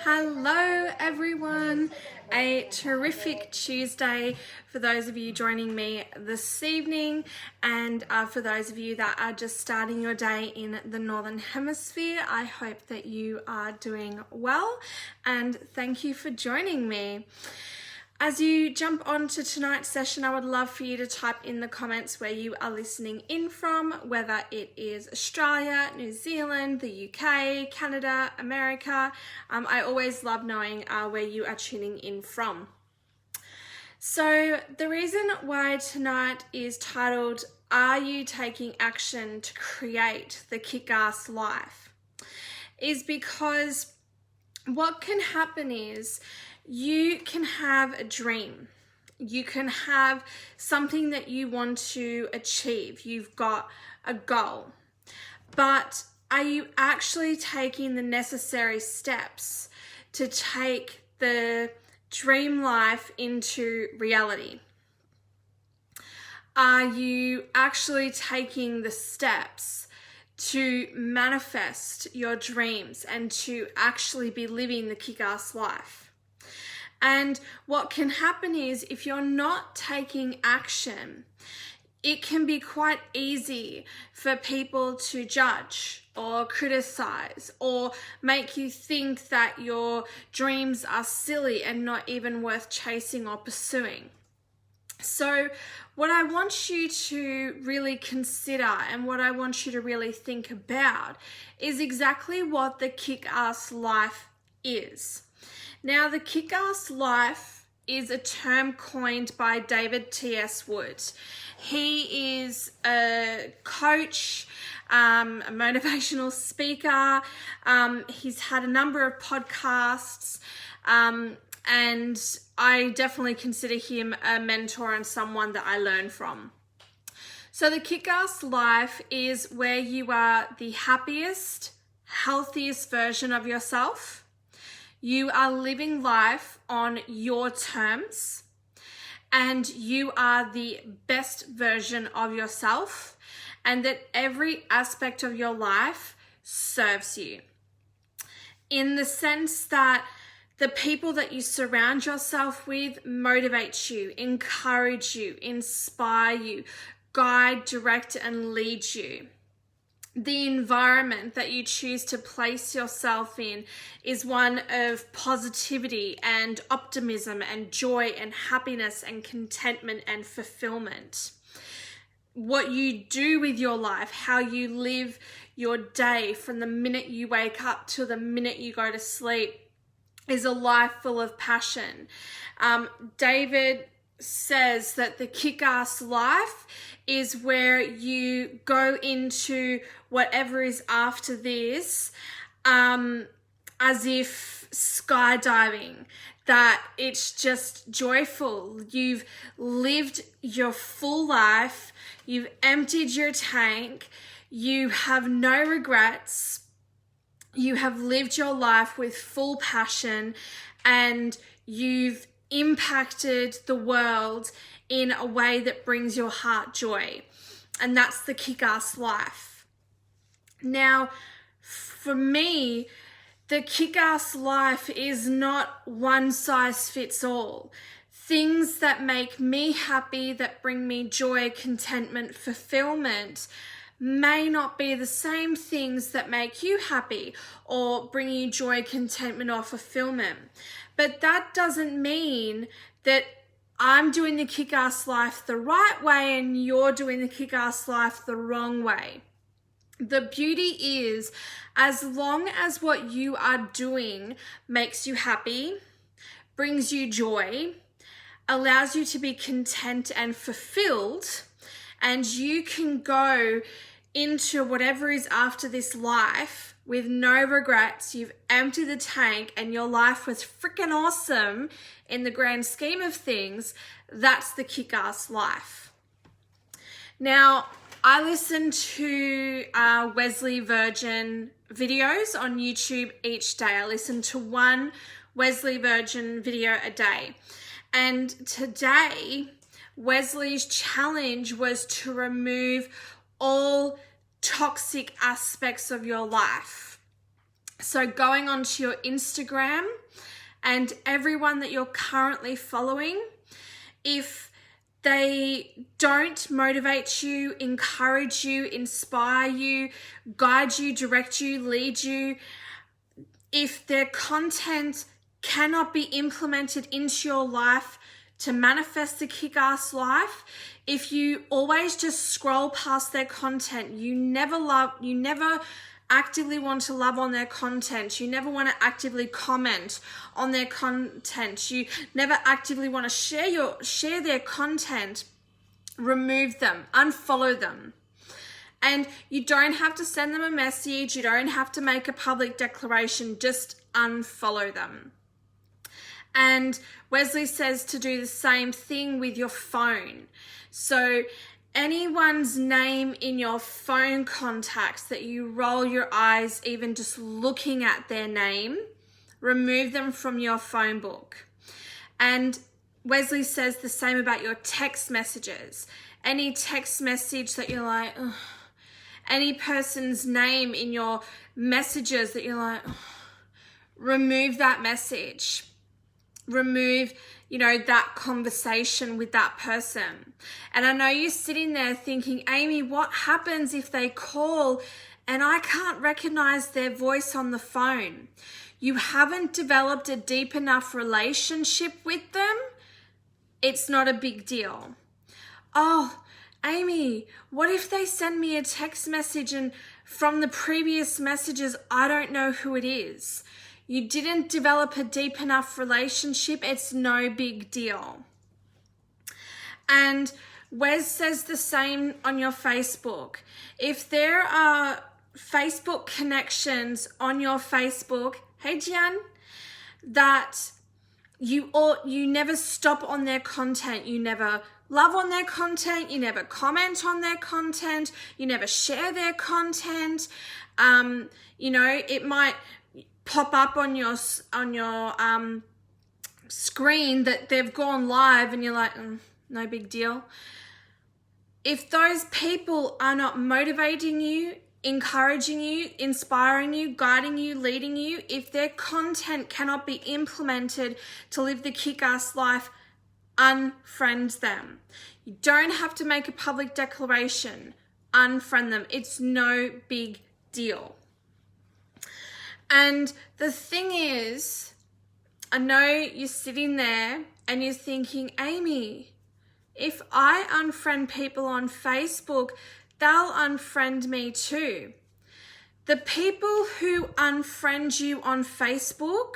Hello everyone, a terrific Tuesday for those of you joining me this evening, and for those of you that are just starting your day in the Northern Hemisphere. I hope that you are doing well, and thank you for joining me. As you jump on to tonight's session, I would love for you to type in the comments where you are listening in from, whether it is Australia, New Zealand, the UK, Canada, America. I always love knowing where you are tuning in from. So the reason why tonight is titled, Are You Taking Action to Create the Kick-Ass Life? Is because what can happen is you can have a dream. You can have something that you want to achieve. You've got a goal. But are you actually taking the necessary steps to take the dream life into reality? Are you actually taking the steps to manifest your dreams and to actually be living the kick-ass life? And what can happen is if you're not taking action, it can be quite easy for people to judge or criticize or make you think that your dreams are silly and not even worth chasing or pursuing. So what I want you to really consider and what I want you to really think about is exactly what the kick-ass life is. Now, the kick-ass life is a term coined by David T.S. Wood. He is a coach, a motivational speaker. He's had a number of podcasts, and I definitely consider him a mentor and someone that I learn from. So the kick-ass life is where you are the happiest, healthiest version of yourself. You are living life on your terms, and you are the best version of yourself, and that every aspect of your life serves you. In the sense that the people that you surround yourself with motivate you, encourage you, inspire you, guide, direct, and lead you. The environment that you choose to place yourself in is one of positivity and optimism and joy and happiness and contentment and fulfillment. What you do with your life, how you live your day from the minute you wake up to the minute you go to sleep, is a life full of passion. David says that the kick-ass life is where you go into whatever is after this as if skydiving, that it's just joyful. You've lived your full life, you've emptied your tank, you have no regrets, you have lived your life with full passion, and you've impacted the world in a way that brings your heart joy. And that's the kick-ass life. Now, for me, the kick-ass life is not one size fits all. Things that make me happy, that bring me joy, contentment, fulfillment, may not be the same things that make you happy or bring you joy, contentment, or fulfillment. But that doesn't mean that I'm doing the kick-ass life the right way and you're doing the kick-ass life the wrong way. The beauty is, as long as what you are doing makes you happy, brings you joy, allows you to be content and fulfilled, and you can go into whatever is after this life with no regrets, you've emptied the tank and your life was freaking awesome in the grand scheme of things, that's the kick-ass life. Now, I listen to Wesley Virgin videos on YouTube each day. I listen to one Wesley Virgin video a day. And today, Wesley's challenge was to remove all toxic aspects of your life. So going onto your Instagram and everyone that you're currently following, if they don't motivate you, encourage you, inspire you, guide you, direct you, lead you, if their content cannot be implemented into your life to manifest the kick-ass life, if you always just scroll past their content, you never actively want to love on their content, you never want to actively comment on their content, you never actively want to share their content, remove them, unfollow them. And you don't have to send them a message, you don't have to make a public declaration, just unfollow them. And Wesley says to do the same thing with your phone. So anyone's name in your phone contacts that you roll your eyes even just looking at their name, remove them from your phone book. And Wesley says the same about your text messages. Any text message that you're like, ugh, any person's name in your messages that you're like, ugh, remove that message. Remove, that conversation with that person. And I know you're sitting there thinking, Amy, what happens if they call and I can't recognize their voice on the phone? You haven't developed a deep enough relationship with them. It's not a big deal. Oh, Amy, what if they send me a text message and from the previous messages, I don't know who it is? You didn't develop a deep enough relationship. It's no big deal. And Wes says the same on your Facebook. If there are Facebook connections on your Facebook, hey Gian, that you never stop on their content, you never love on their content, you never comment on their content, you never share their content, it might pop up on your screen that they've gone live and you're like, no big deal. If those people are not motivating you, encouraging you, inspiring you, guiding you, leading you, if their content cannot be implemented to live the kick-ass life, unfriend them. You don't have to make a public declaration. Unfriend them. It's no big deal. And the thing is, I know you're sitting there and you're thinking, Amy, if I unfriend people on Facebook, they'll unfriend me too. The people who unfriend you on Facebook,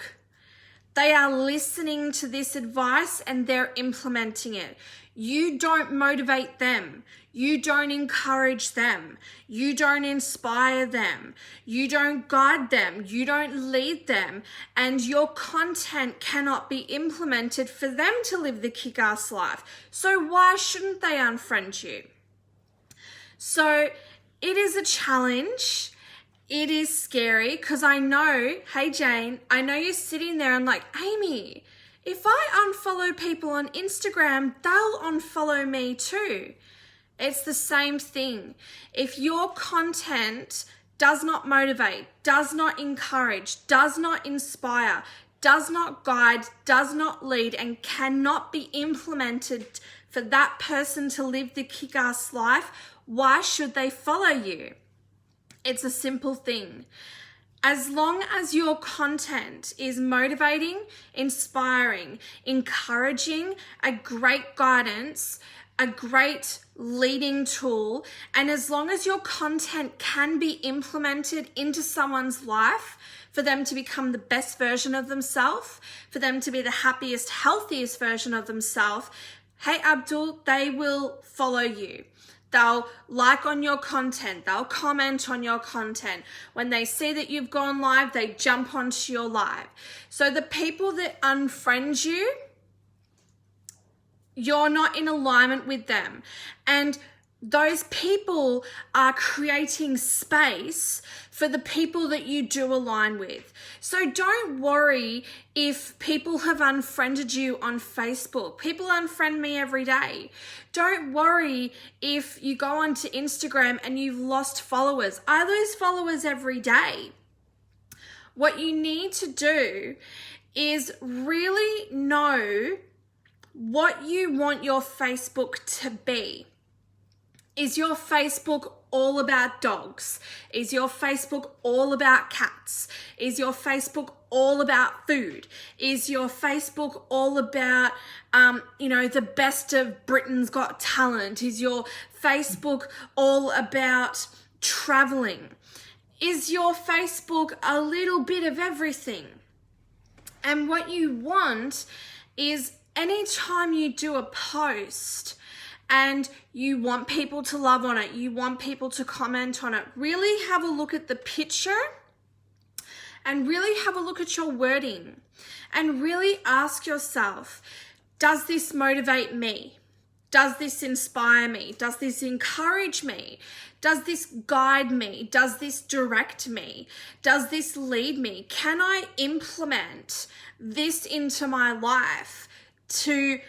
they are listening to this advice and they're implementing it. You don't motivate them. You don't encourage them. You don't inspire them. You don't guide them. You don't lead them. And your content cannot be implemented for them to live the kick-ass life. So why shouldn't they unfriend you? So it is a challenge. It is scary because I know, hey Jane, I know you're sitting there and like, Amy, if I unfollow people on Instagram, they'll unfollow me too. It's the same thing. If your content does not motivate, does not encourage, does not inspire, does not guide, does not lead, and cannot be implemented for that person to live the kick-ass life, why should they follow you? It's a simple thing. As long as your content is motivating, inspiring, encouraging, a great guidance, a great leading tool, and as long as your content can be implemented into someone's life for them to become the best version of themselves, for them to be the happiest, healthiest version of themselves, hey Abdul, they will follow you. They'll like on your content. They'll comment on your content. When they see that you've gone live, they jump onto your live. So the people that unfriend you, you're not in alignment with them. And those people are creating space for the people that you do align with. So don't worry if people have unfriended you on Facebook. People unfriend me every day. Don't worry if you go onto Instagram and you've lost followers. I lose followers every day. what you need to do is really know what you want your Facebook to be. Is your Facebook all about dogs? Is your Facebook all about cats? Is your Facebook all about food? Is your Facebook all about, the best of Britain's Got Talent? Is your Facebook all about traveling? Is your Facebook a little bit of everything? And what you want is anytime you do a post and you want people to love on it, you want people to comment on it, really have a look at the picture and really have a look at your wording and really ask yourself, does this motivate me? Does this inspire me? Does this encourage me? Does this guide me? Does this direct me? Does this lead me? Can I implement this into my life to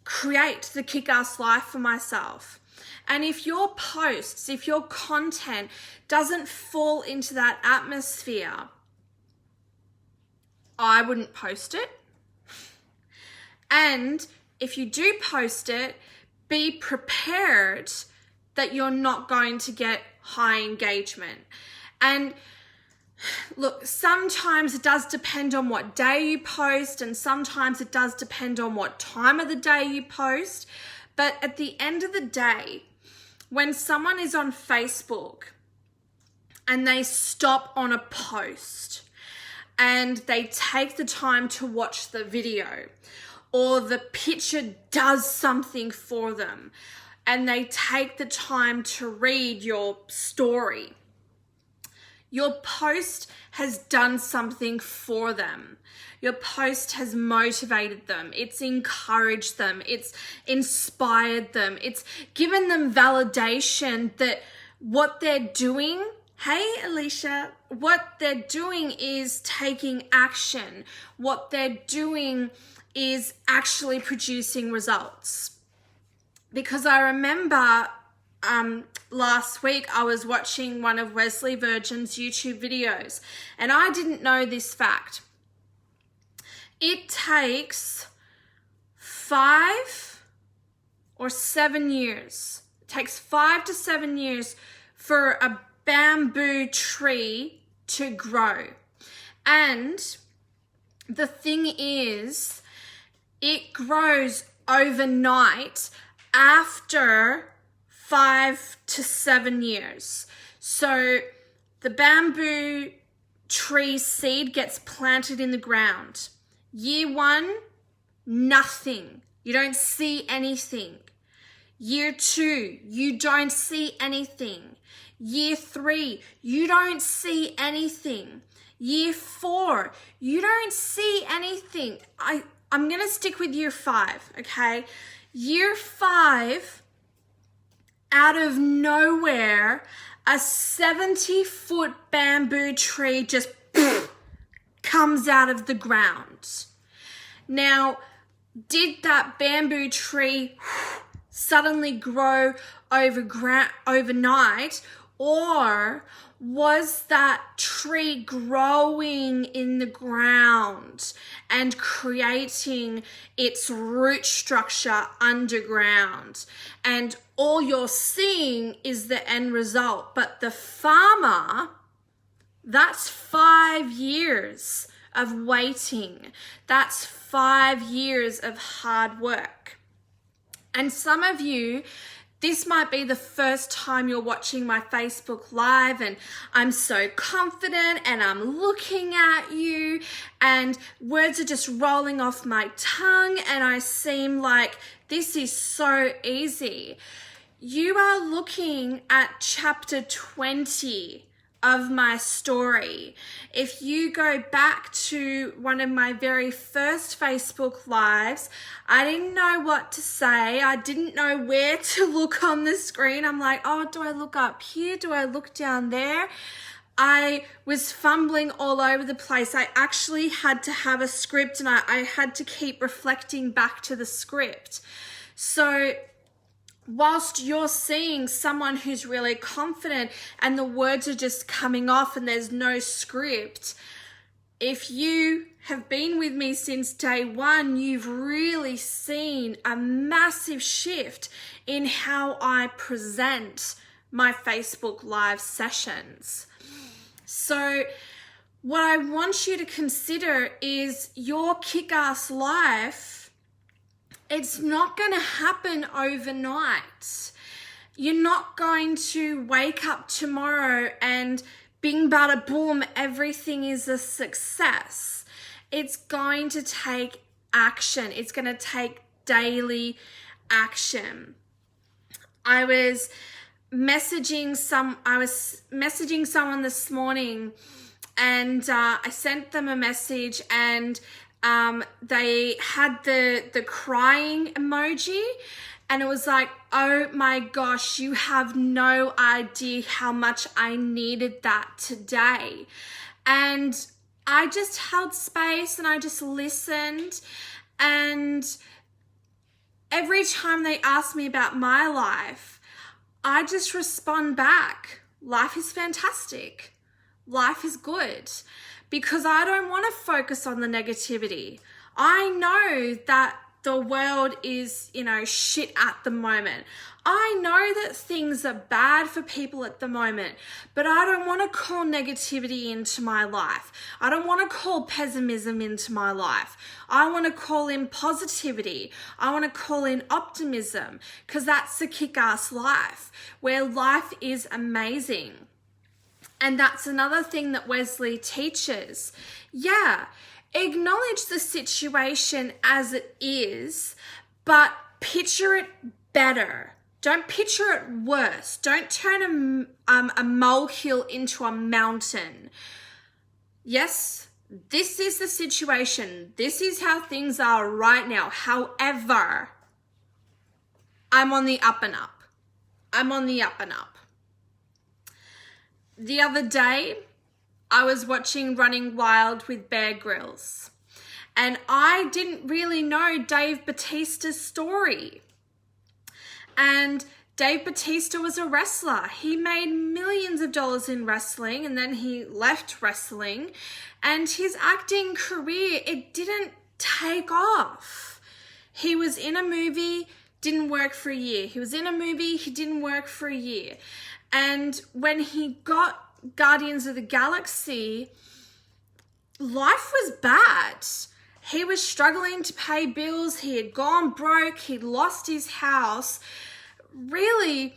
create the kick-ass life for myself? And if your posts, if your content doesn't fall into that atmosphere, I wouldn't post it. And if you do post it, be prepared that you're not going to get high engagement. And look, sometimes it does depend on what day you post, and sometimes it does depend on what time of the day you post. But at the end of the day, when someone is on Facebook and they stop on a post and they take the time to watch the video, or the picture does something for them and they take the time to read your story, your post has done something for them. Your post has motivated them. It's encouraged them. It's inspired them. It's given them validation that what they're doing, hey Alicia, what they're doing is taking action. What they're doing is actually producing results. Because I remember last week I was watching one of Wesley Virgin's YouTube videos, and I didn't know this fact. It takes 5 or 7 years. It takes 5 to 7 years for a bamboo tree to grow. And the thing is, it grows overnight after 5 to 7 years. So the bamboo tree seed gets planted in the ground. Year 1, nothing. You don't see anything. Year 2, you don't see anything. Year 3, you don't see anything. Year 4, you don't see anything. I'm going to stick with year 5, okay? Year 5, out of nowhere, a 70-foot bamboo tree just comes out of the ground. Now, did that bamboo tree suddenly grow overnight, or was that tree growing in the ground and creating its root structure underground? And all you're seeing is the end result. But the farmer, that's 5 years of waiting. That's 5 years of hard work. And some of you, this might be the first time you're watching my Facebook Live, and I'm so confident and I'm looking at you and words are just rolling off my tongue and I seem like this is so easy. You are looking at chapter 20 of my story. If you go back to one of my very first Facebook Lives, I didn't know what to say. I didn't know where to look on the screen. I'm like, oh, do I look up here? Do I look down there? I was fumbling all over the place. I actually had to have a script and I had to keep reflecting back to the script. So whilst you're seeing someone who's really confident and the words are just coming off and there's no script, if you have been with me since day one, you've really seen a massive shift in how I present my Facebook Live sessions. So what I want you to consider is your kick-ass life. It's not going to happen overnight. You're not going to wake up tomorrow and bing, bada, boom, everything is a success. It's going to take action. It's going to take daily action. I was messaging someone this morning, and I sent them a message, and they had the crying emoji. And it was like, oh my gosh, you have no idea how much I needed that today. And I just held space and I just listened. And every time they ask me about my life, I just respond back, life is fantastic. Life is good. Because I don't want to focus on the negativity. I know that the world is, shit at the moment. I know that things are bad for people at the moment, but I don't want to call negativity into my life. I don't want to call pessimism into my life. I want to call in positivity. I want to call in optimism, because that's the kick-ass life, where life is amazing. And that's another thing that Wesley teaches. Yeah, acknowledge the situation as it is, but picture it better. Don't picture it worse. Don't turn a molehill into a mountain. Yes, this is the situation. This is how things are right now. However, I'm on the up and up. I'm on the up and up. The other day, I was watching Running Wild with Bear Grylls, and I didn't really know Dave Bautista's story. And Dave Bautista was a wrestler. He made millions of dollars in wrestling, and then he left wrestling, and his acting career, it didn't take off. He was in a movie, didn't work for a year. He was in a movie, he didn't work for a year. And when he got Guardians of the Galaxy, life was bad. He was struggling to pay bills. He had gone broke. He'd lost his house. Really,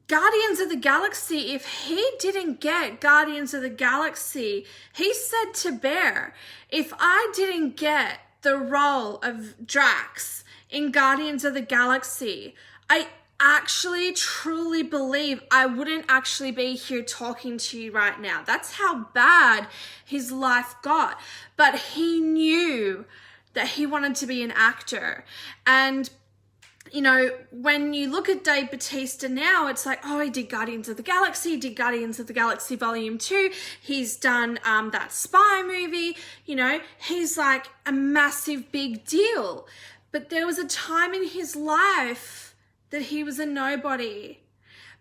Guardians of the Galaxy, if he didn't get Guardians of the Galaxy, he said to Bear, if I didn't get the role of Drax in Guardians of the Galaxy, I actually truly believe I wouldn't actually be here talking to you right now. That's how bad his life got. But he knew that he wanted to be an actor. And when you look at Dave Bautista now, it's like, oh, he did Guardians of the Galaxy, did Guardians of the Galaxy Volume 2. He's done that spy movie. He's like a massive big deal. But there was a time in his life that he was a nobody,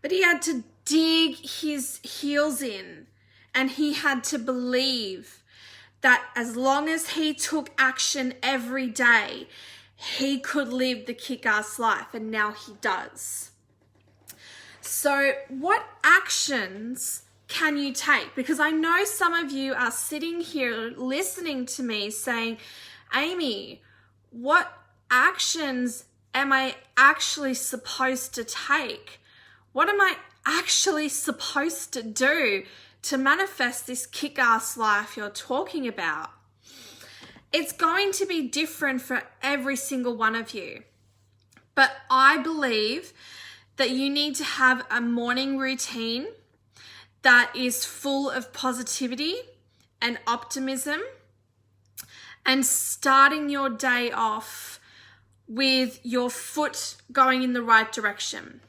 but he had to dig his heels in, and he had to believe that as long as he took action every day, he could live the kick-ass life, and now he does. So what actions can you take? Because I know some of you are sitting here listening to me saying, Amy, what actions am I actually supposed to take? What am I actually supposed to do to manifest this kick-ass life you're talking about? It's going to be different for every single one of you. But I believe that you need to have a morning routine that is full of positivity and optimism, and starting your day off with your foot going in the right direction,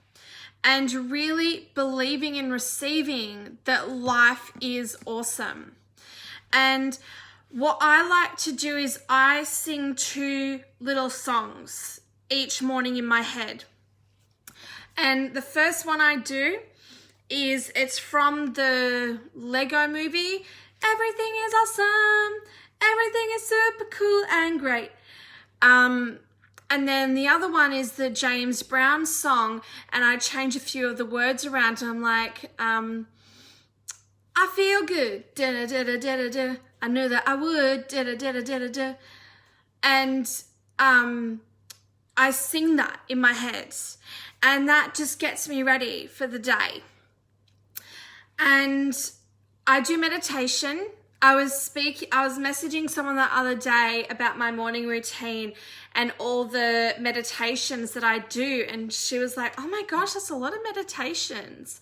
and really believing and receiving that life is awesome. And what I like to do is I sing 2 little songs each morning in my head. And the first one I do is, it's from the Lego movie. Everything is awesome. Everything is super cool and great. And then the other one is the James Brown song, and I change a few of the words around, and I'm like, I feel good, da da da da da da. I knew that I would, da da da da da da. And I sing that in my head, and that just gets me ready for the day. And I do meditation. I was messaging someone the other day about my morning routine and all the meditations that I do, and she was like, oh my gosh, that's a lot of meditations.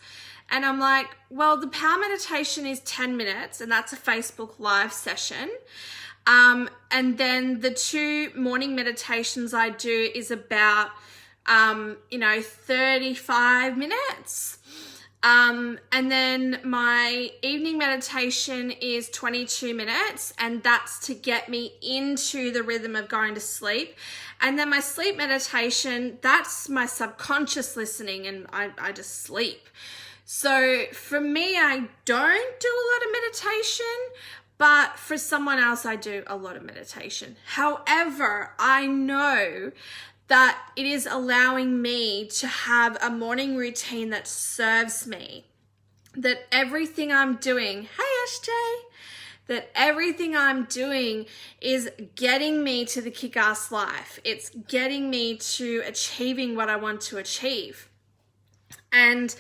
And I'm like, well, the power meditation is 10 minutes, and that's a Facebook Live session. And then the 2 morning meditations I do is about, 35 minutes. And then my evening meditation is 22 minutes, and that's to get me into the rhythm of going to sleep. And then my sleep meditation, that's my subconscious listening, and I just sleep. So for me, I don't do a lot of meditation, but for someone else, I do a lot of meditation. However, I know that it is allowing me to have a morning routine that serves me. That everything I'm doing, hey SJ, that everything I'm doing is getting me to the kick-ass life. It's getting me to achieving what I want to achieve. And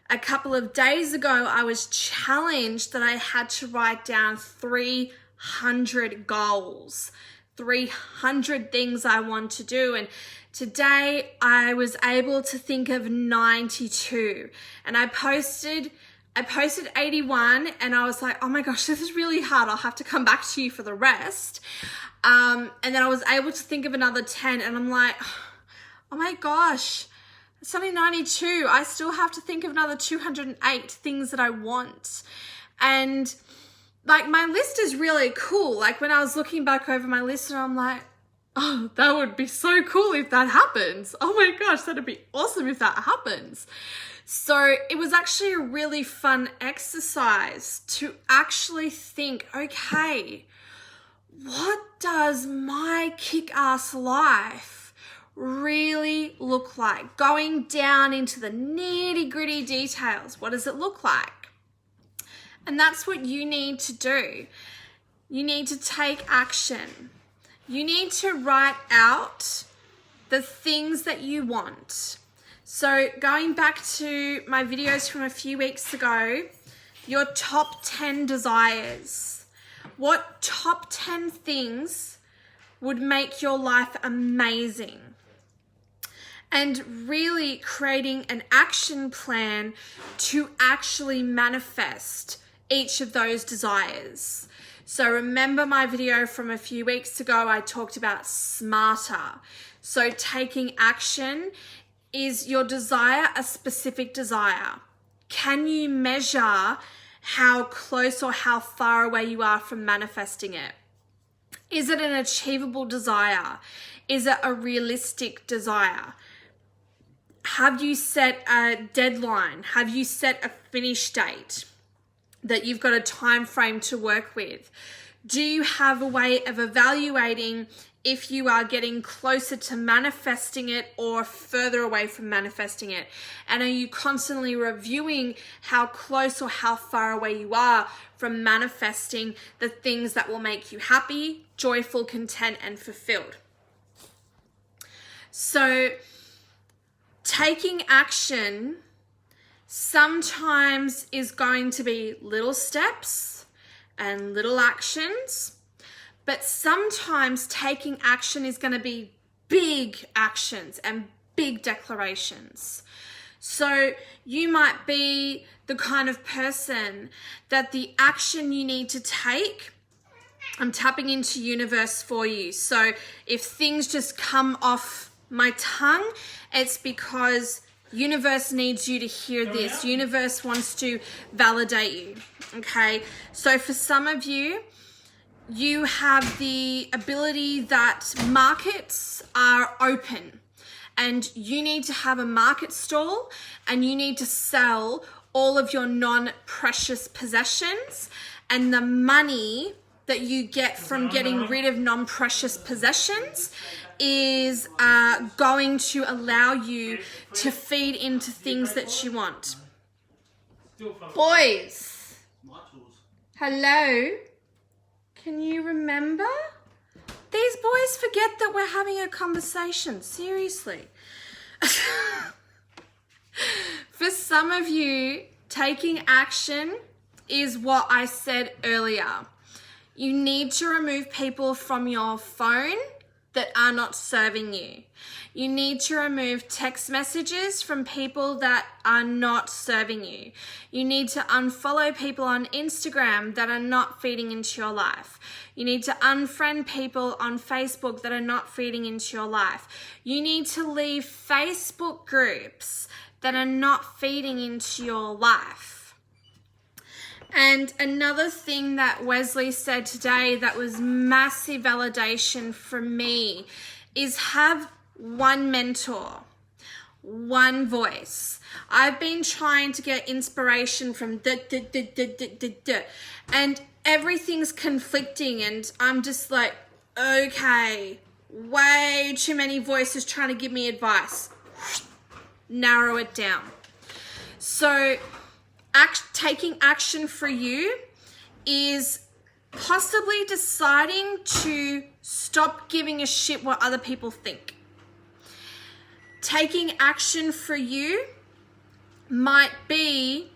a couple of days ago, I was challenged that I had to write down 300 goals. 300 things I want to do, and today I was able to think of 92, and I posted 81, and I was like, oh my gosh, this is really hard, I'll have to come back to you for the rest. And then I was able to think of another 10, and I'm like, oh my gosh, it's only 92, I still have to think of another 208 things that I want. And like, my list is really cool. Like, when I was looking back over my list, and I'm like, oh, that would be so cool if that happens. Oh my gosh, that'd be awesome if that happens. So it was actually a really fun exercise to actually think, okay, what does my kick-ass life really look like? Going down into the nitty-gritty details, what does it look like? And that's what you need to do. You need to take action. You need to write out the things that you want. So going back to my videos from a few weeks ago, your top 10 desires. What top 10 things would make your life amazing? And really creating an action plan to actually manifest each of those desires. So remember my video from a few weeks ago, I talked about smarter. So taking action, is your desire a specific desire? Can you measure how close or how far away you are from manifesting it? Is it an achievable desire? Is it a realistic desire? Have you set a deadline? Have you set a finish date that you've got a time frame to work with? Do you have a way of evaluating if you are getting closer to manifesting it or further away from manifesting it? And are you constantly reviewing how close or how far away you are from manifesting the things that will make you happy, joyful, content, and fulfilled? So taking action sometimes is going to be little steps and little actions, but sometimes taking action is going to be big actions and big declarations. So you might be the kind of person that the action you need to take, I'm tapping into universe for you. So if things just come off my tongue, it's because universe needs you to hear this. Universe wants to validate you, okay? So for some of you, you have the ability that markets are open, and you need to have a market stall, and you need to sell all of your non-precious possessions, and the money that you get from getting rid of non-precious possessions is going to allow you to feed into things that you want. Boys, hello, can you remember? These boys forget that we're having a conversation, seriously. For some of you, taking action is what I said earlier. You need to remove people from your phone that are not serving you. You need to remove text messages from people that are not serving you. You need to unfollow people on Instagram that are not feeding into your life. You need to unfriend people on Facebook that are not feeding into your life. You need to leave Facebook groups that are not feeding into your life. And another thing that Wesley said today that was massive validation for me is have one mentor, one voice. I've been trying to get inspiration from and everything's conflicting, and I'm just like, okay, way too many voices trying to give me advice. Narrow it down. So taking action for you is possibly deciding to stop giving a shit what other people think. Taking action for you might be,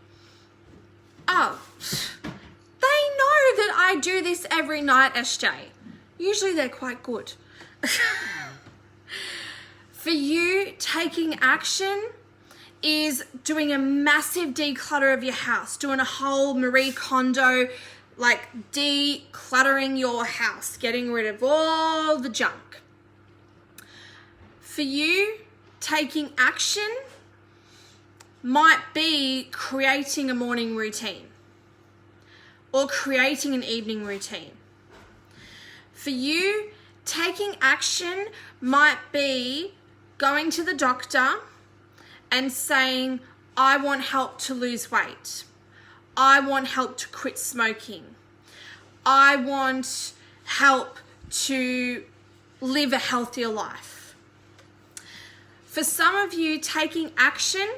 oh, they know that I do this every night, SJ. Usually they're quite good. For you, taking action is doing a massive declutter of your house, doing a whole Marie Kondo, like decluttering your house, getting rid of all the junk. For you, taking action might be creating a morning routine or creating an evening routine. For you, taking action might be going to the doctor and saying, I want help to lose weight. I want help to quit smoking. I want help to live a healthier life. For some of you, taking action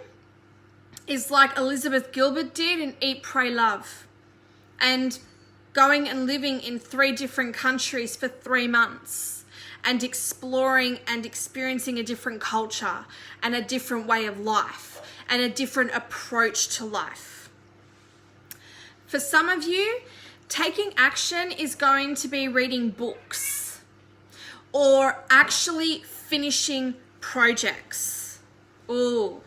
is like Elizabeth Gilbert did in Eat, Pray, Love, and going and living in 3 different countries for 3 months and exploring and experiencing a different culture and a different way of life and a different approach to life. For some of you, taking action is going to be reading books or actually finishing projects. Ooh,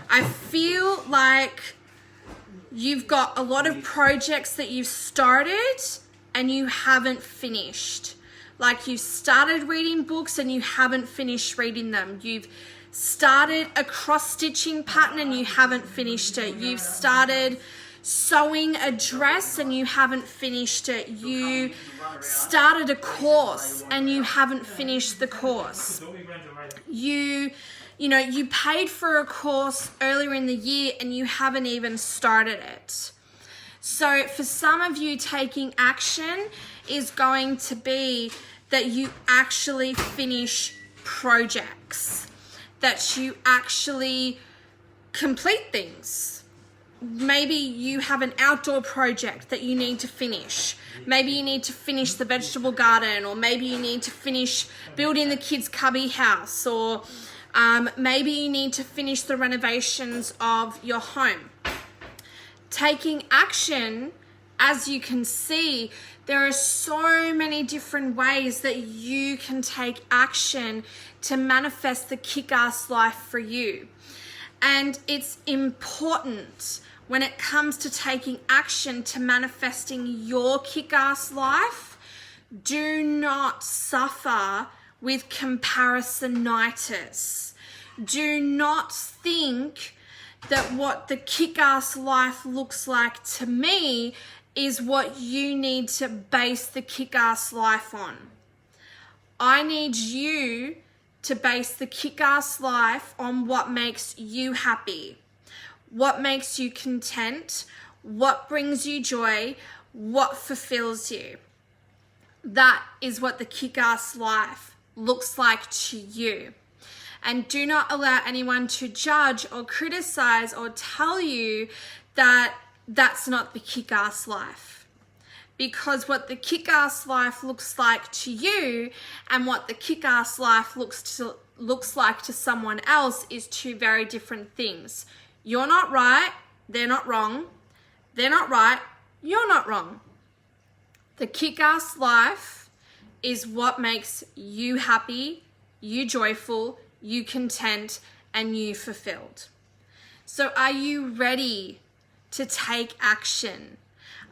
I feel like you've got a lot of projects that you've started and you haven't finished. Like you've started reading books and you haven't finished reading them. You've started a cross-stitching pattern and you haven't finished it. You've started sewing a dress and you haven't finished it. You started a course and you haven't finished the course. You paid for a course earlier in the year and you haven't even started it. So for some of you, taking action is going to be that you actually finish projects, that you actually complete things. Maybe you have an outdoor project that you need to finish. Maybe you need to finish the vegetable garden, or maybe you need to finish building the kids' cubby house, or maybe you need to finish the renovations of your home. Taking action, as you can see, there are so many different ways that you can take action to manifest the kick-ass life for you. And it's important when it comes to taking action to manifesting your kick-ass life, do not suffer with comparisonitis. Do not think that what the kick-ass life looks like to me is what you need to base the kick-ass life on. I need you to base the kick-ass life on what makes you happy, what makes you content, what brings you joy, what fulfills you. That is what the kick-ass life looks like to you. And do not allow anyone to judge or criticize or tell you that that's not the kick-ass life. Because what the kick-ass life looks like to you and what the kick-ass life looks like to someone else is two very different things. You're not right, they're not wrong. They're not right, you're not wrong. The kick-ass life is what makes you happy, you joyful, you content, and you fulfilled. So are you ready to take action?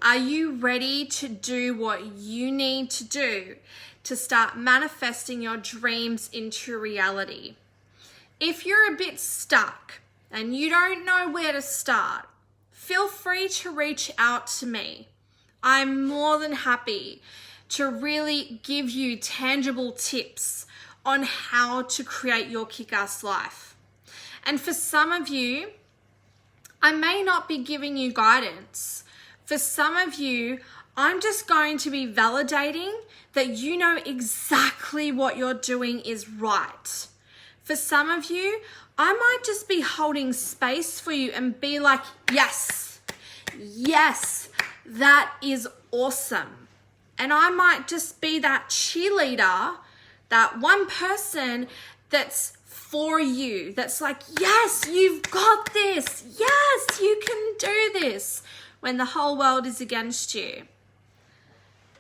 Are you ready to do what you need to do to start manifesting your dreams into reality? If you're a bit stuck and you don't know where to start, feel free to reach out to me. I'm more than happy to really give you tangible tips on how to create your kick-ass life. And for some of you, I may not be giving you guidance. For some of you, I'm just going to be validating that you know exactly what you're doing is right. For some of you, I might just be holding space for you and be like, yes, that is awesome. And I might just be that cheerleader, that one person that's for you, that's like, yes, you've got this. Yes, you can do this, when the whole world is against you.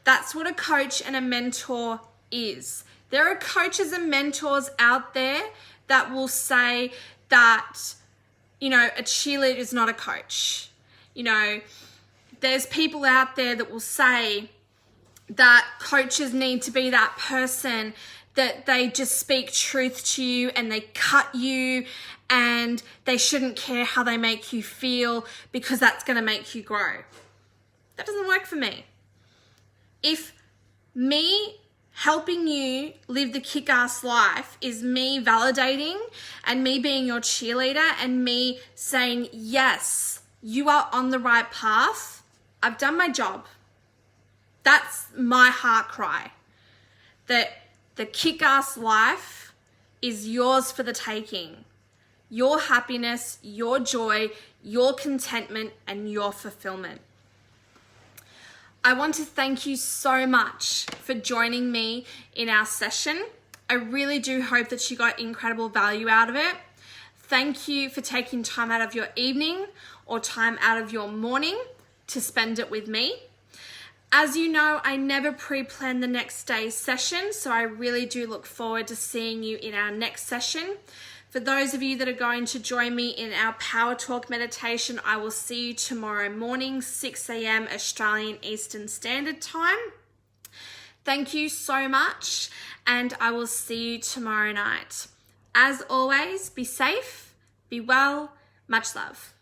That's what a coach and a mentor is. There are coaches and mentors out there that will say that, a cheerleader is not a coach. There's people out there that will say that coaches need to be that person that they just speak truth to you and they cut you and they shouldn't care how they make you feel because that's going to make you grow. That doesn't work for me. If me helping you live the kick-ass life is me validating and me being your cheerleader and me saying, yes, you are on the right path, I've done my job. That's my heart cry. That the kick-ass life is yours for the taking. Your happiness, your joy, your contentment, and your fulfillment. I want to thank you so much for joining me in our session. I really do hope that you got incredible value out of it. Thank you for taking time out of your evening or time out of your morning to spend it with me. As you know, I never pre-plan the next day's session, so I really do look forward to seeing you in our next session. For those of you that are going to join me in our Power Talk meditation, I will see you tomorrow morning, 6 a.m. Australian Eastern Standard Time. Thank you so much, and I will see you tomorrow night. As always, be safe, be well, much love.